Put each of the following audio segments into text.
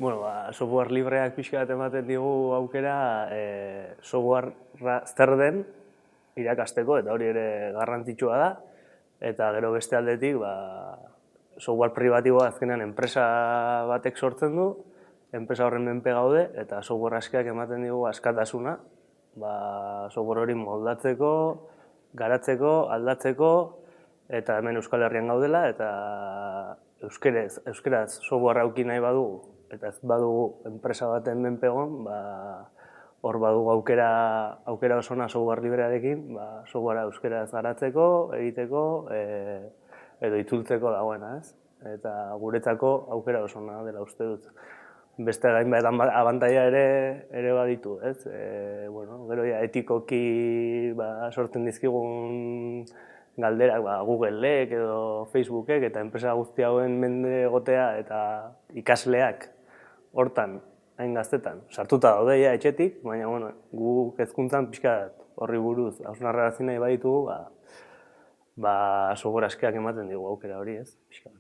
Software libreak pixka bat ematen digu aukera softwarea zer den irakasteko, eta hori ere garrantzitsua da. Eta gero beste aldetik, software pribatiboa azkenean enpresa batek sortzen du, enpresa horren menpe gaude, eta software askeak ematen digu askatasuna, software hori moldatzeko, garatzeko, aldatzeko, eta hemen Euskal Herrian gaudela, eta euskeraz software auki nahi badugu, eta ez badugu enpresa baten menpe egon, hor badugu aukera osona software librearekin, softwarea euskeraz garatzeko, egiteko, edo itzultzeko dagoena, ez? Eta guretzako aukera osona dela uste dut. Beste hainbat abantaila ere baditu, ez? Gero etikoki sortzen dizkigun galderak Googlek edo Facebookek eta enpresa guzti hauen mende egotea eta ikasleak hortan, hain gaztetan, sartuta daude etxetik, baina guk hezkuntzan pixka horri buruz hausnarrarazi nahi baditugu, software askeak ematen digu aukera hori, ez? Pixka bat.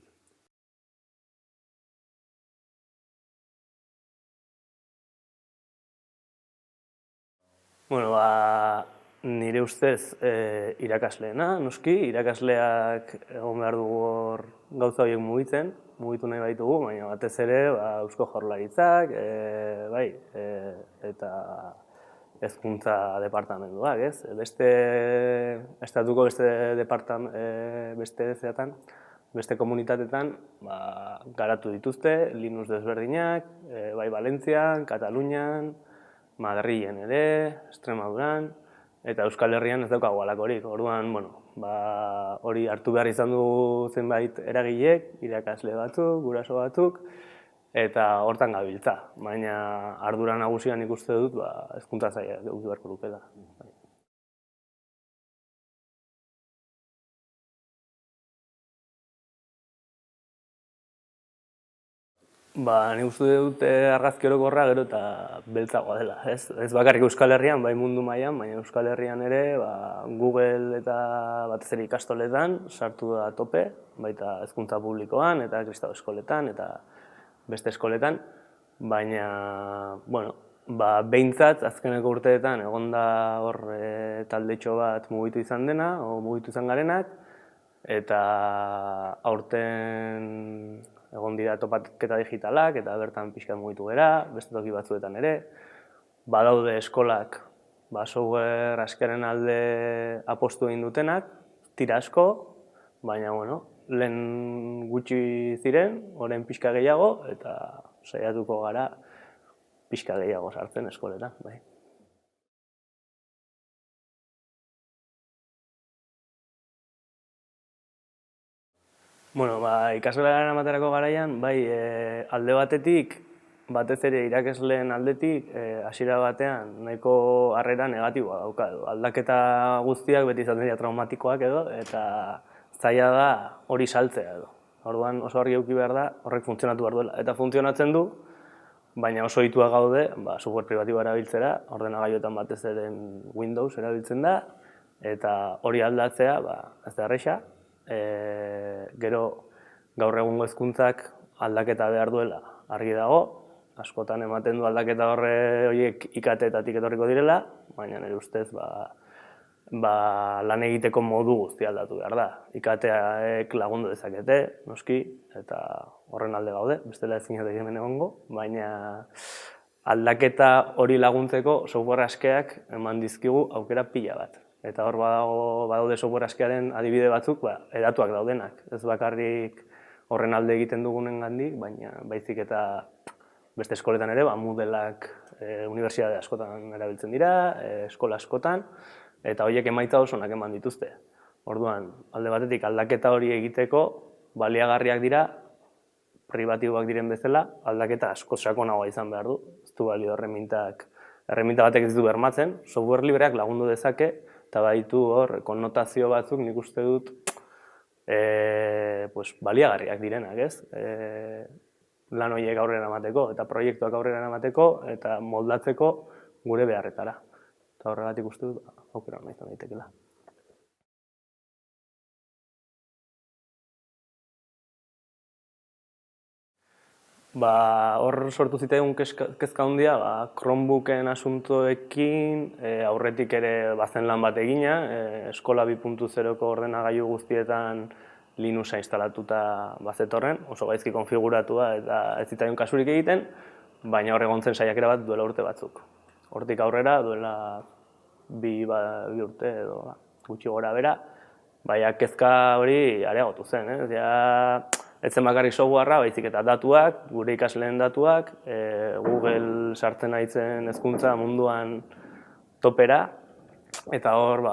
Nire ustez irakasleena, noski, irakasleak egon behar dugu hor gauza horiek mugitu nahi baitugu, baina batez ere Eusko Jaurlaritzak, eta hezkuntza departamentuak, ez? Estatuko beste komunitatetan garatu dituzte, Linux desberdinak, bai Valentzian, Katalunian, Madrilen ere, Extremaduran, eta Euskal Herrian ez daukagu halakorik. Orduan, hori hartu behar izan du zenbait eragilek, irakasle batzuk, guraso batzuk, eta hortan gabiltza. Baina ardura nagusian ikuste dut, hezkuntza sailak eduki beharko lukela. Nik uste dut argazki orokorra gero eta beltzagoa dela, ez? Ez bakarrik Euskal Herrian, bai mundu mailan, baina Euskal Herrian ere Google eta batez ere ikastoletan sartu da tope, baita hezkuntza publikoan eta kristau eskoletan eta beste eskoletan, baina, behintzat azkeneko urteetan egon da hor taldetxo bat mugitu izan dena, o mugitu izan garenak, eta aurten egon dira topaketa digitalak eta bertan pixka mugitu gera, beste toki batzuetan ere. Badaude eskolak software askearen alde apostu egin dutenak, tira asko, baina lehen gutxi ziren, orain pixka gehiago, eta saiatuko gara pixka gehiago sartzen eskoletan. Ikasgelara eramaterako garaian, alde batetik, batez ere irakasleen aldetik, hasiera batean nahiko harrera negatiboa dauka edo. Aldaketa guztiak beti izaten dira traumatikoak edo, eta zaila da hori saltzea edo. Orduan oso argi eduki behar da, horrek funtzionatu behar duela. Eta funtzionatzen du, baina oso ohituak gaude, software pribatiboa erabiltzera, ordenagailuetan batez ere Windows erabiltzen da, eta hori aldatzea, ez da erraza. Gero gaur egungo hezkuntzak aldaketa behar duela argi dago, askotan ematen du aldaketa horiek IKT-etatik etorriko direla, baina nire ustez lan egiteko modu guztia aldatu behar da. IKT-ek lagundu dezakete, noski, eta horren alde gaude, bestela ezinatek hemen egongo, baina aldaketa hori laguntzeko software askeak eman dizkigu aukera pila bat. Eta hor badaude software askearen adibide batzuk, hedatuak daudenak. Ez bakarrik horren alde egiten dugunen gandik, baina baizik eta beste eskoletan ere, Moodleak unibertsitate askotan erabiltzen dira, eskola askotan, eta horiek emaitza oso onak eman dituzte. Orduan, alde batetik aldaketa hori egiteko baliagarriak dira, pribatiboak diren bezala, aldaketa asko sakonagoa izan behar du. Ez du balio erreminta batek ez du bermatzen, software libreak lagundu dezake, eta baditu hor konnotazio batzuk nik uste dut baliagarriak direnak, ez? Lan horiek aurrera emateko eta proiektuak aurrera emateko eta moldatzeko gure beharretara. Eta horregatik uste dut aukera hona izan daitekeela. Hor sortu zitzaigun kezka handia, Chromebooken asuntoekin, aurretik ere bazen lan bat egina, eskola 2.0ko ordenagailu guztietan Linuxa instalatuta bazetorren, oso gaizki konfiguratua eta ez zitzaion kasurik egiten, baina hor egon zen saiakera bat duela urte batzuk. Hortik aurrera, duela bi urte edo gutxi gora bera, baina kezka hori areagotu zen, ez zen bakarrik softwarea, baizik eta datuak, gure ikasleen datuak, Google sartzen aitzen hezkuntza munduan topera, eta hor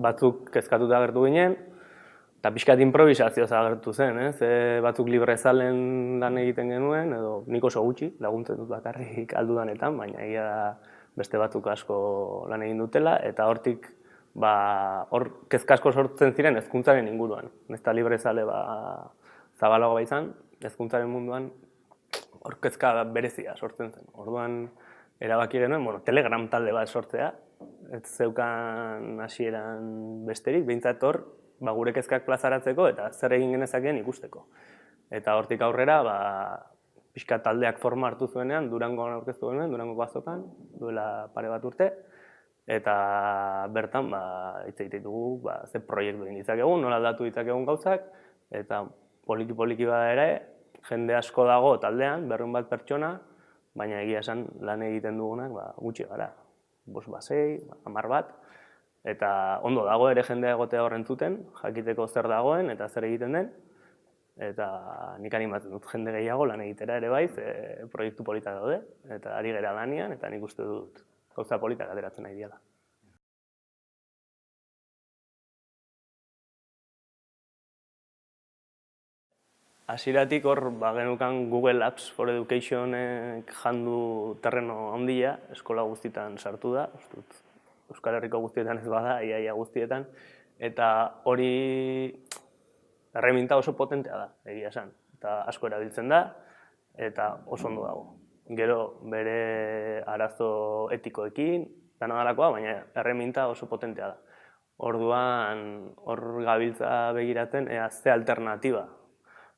batzuk kezkatuta agertu ginen, eta pixkat improvisazioz agertu zen, batzuk librezalen lan egiten genuen, edo nik oso gutxi, laguntzen dut bakarrik aldudanetan, baina egia da beste batzuk asko lan egin dutela, eta hortik hor kezka asko sortzen ziren hezkuntzaren inguruan. Ez da librezale zabalago izan, hezkuntzaren munduan hor kezka berezia sortzen zen. Orduan erabaki genuen, Telegram talde bat sortzea, ez zeukan hasieran besterik, behintzat hor gure kezkak plazaratzeko eta zer egin genezakeen ikusteko. Eta hortik aurrera, pixka taldeak forma hartu zuenean, Durangon aurkeztu genuen, Durangoko azokan, duela pare bat urte, eta bertan hitz egiten dugu ze proiektu egin ditzakegun, nola aldatu ditzakegun gauzak, eta poliki-poliki bada ere, jende asko dago taldean, 200 bat pertsona, baina egia esan lan egiten dugunak gutxi gara. 5, 6, 10 bat, eta ondo dago ere jendea egotea horren zuten, jakiteko zer dagoen eta zer egiten den, eta nik animatzen dut jende gehiago lan egitera ere bai, proiektu politak daude, eta ari gara lanian, eta nik uste dut gauza politak ateratzen nahi diala. Hasieratik hor genukan Google Apps for Educationek jandu terreno handia, eskola guztietan sartu da, Euskal Herriko guztietan ez bada, iaia guztietan, eta hori erreminta oso potentea da, egia esan, eta asko erabiltzen da, eta oso ondo dago. Gero bere arazo etikoekin, danadalakoa, baina erreminta oso potentea da. Orduan hor gabiltza begiratzen, ze alternatiba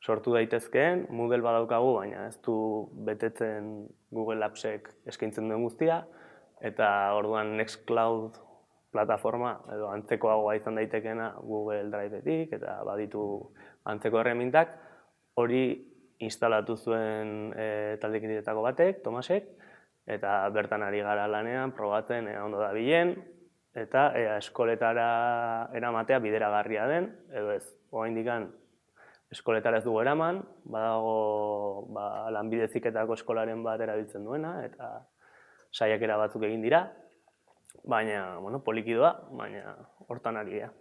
sortu daitezkeen, Moodle badaukagu, baina ez du betetzen Google Appsek eskaintzen duen guztia, eta orduan Nextcloud plataforma edo antzekoagoa izan daitekeena Google Driveetik, eta baditu antzeko erremintak, hori instalatu zuen taldekideetako batek, Tomasek, eta bertan ari gara lanean, probatzen ondo dabilen, eta eskoletara eramatea bideragarria den, edo ez, oraindik eskoletara ez dugu eraman, badago lanbide heziketako eskolaren bat erabiltzen duena, eta saiakera batzuk egin dira, baina, poliki doa, baina hortan ari da.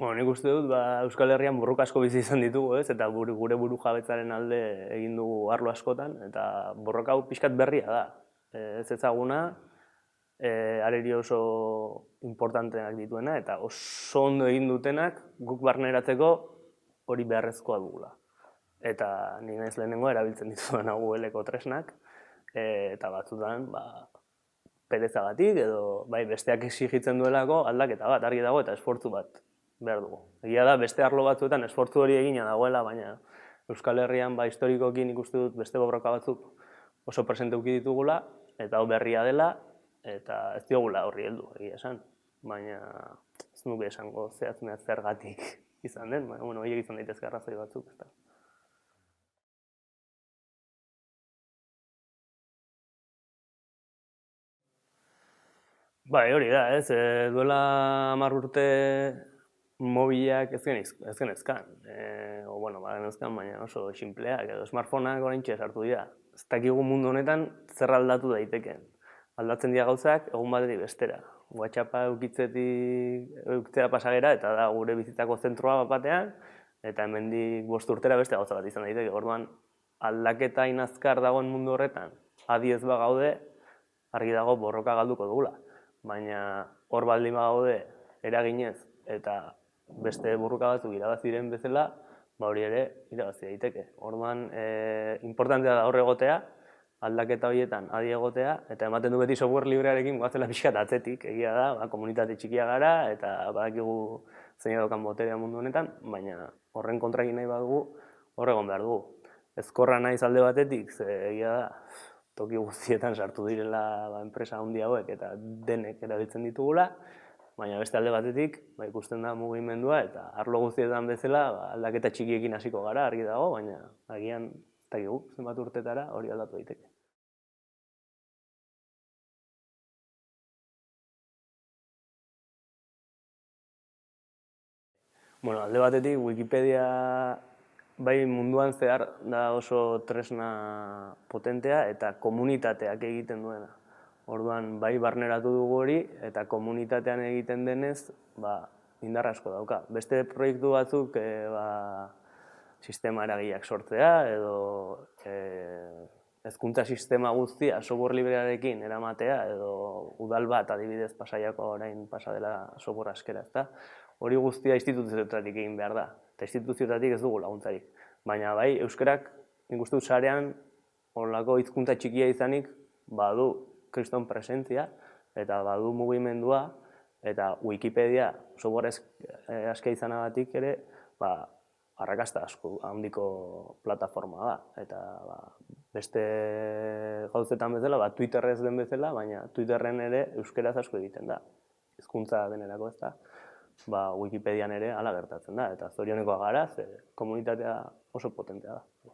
Nik uste dut Euskal Herrian borroka asko bizi izan ditugu, eta gure buru jabetzaren alde egin dugu arlo askotan, eta borroka hau pixkat berria da. Ez ezaguna, areri oso importanteak dituena, eta oso ondo egin dutenak guk barneratzeko hori beharrezkoa dugula. Eta ni naiz lehenengo erabiltzen ditudan Google-eko tresnak, eta batzutan perezagatik edo besteak exigitzen duelako aldaketa bat argi dago eta esfortzu bat behar dugu. Egia da, beste arlo batzuetan esfortzu hori egina dagoela, baina Euskal Herrian historikoki nik uste dut beste borroka batzuk oso presente eduki ditugula, eta hau berria dela, eta ez diogula horri heldu, egia esan. Baina ez nuke esango zehatzunea zergatik izan den, baina horiek izan daitezke arrazoi batzuk. Hori da, duela 10 urte mobilak ez genezkan. Genezkan, baina oso sinpleak, edo smartphoneak oraintxe sartu dira. Ez dakigu mundu honetan zer aldatu daitekeen. Aldatzen dira gauzak egun batetik bestera. WhatsAppa eukitzea pasagera eta da gure bizitzako zentroa batean, eta hemendik 5 urtera beste gauza bat izan daiteke. Orduan aldaketa inazkar dagoen mundu horretan, adi ez bagaude, argi dago borroka galduko dugula. Baina hor baldin bagaude eraginez eta beste borroka batzuk irabaziren bezala, hori ere irabazi daiteke. Orduan, importantea da hor egotea, aldaketa horietan adi egotea, eta ematen du beti software librearekin goazela pixkat atzetik, egia da, komunitate txikia gara, eta badakigu zein daukan boterea mundu honetan, baina horren kontra egin nahi badugu, hor egon behar dugu. Ezkorra naiz alde batetik, ze egia da, toki guztietan sartu direla enpresa handi hauek eta denek erabiltzen ditugula, baina beste alde batetik ikusten da mugimendua eta arlo guztietan bezala aldaketa txikiekin hasiko gara, argi dago, baina agian ez dakigu zenbat urtetara hori aldatu daiteke. Bueno, alde batetik Wikipedia bai munduan zehar da oso tresna potentea eta komunitateak egiten duena. Orduan bai barneratu dugu hori eta komunitatean egiten denez, indar asko dauka. Beste proiektu batzuk sistema eragileak sortzea edo hezkuntza sistema guztia software librearekin eramatea edo udal bat adibidez Pasaiako orain pasa dela software askera, ezta? Hori guztia instituzioetatik egin behar da, eta instituzioetatik ez dugu laguntzarik. Baina bai, euskarak nik uste dut sarean horrelako hizkuntza txikia izanik badu kriston presentzia eta badu mugimendua eta Wikipedia software askea izanagatik ere arrakasta asko handiko plataforma da. Eta beste gauzetan bezala, Twitterrez den bezala, baina Twitterren ere euskaraz asko egiten da. Hizkuntza denerako ez da. Wikipedian ere hala gertatzen da, eta zorionekoa gara, ze komunitatea oso potentea da.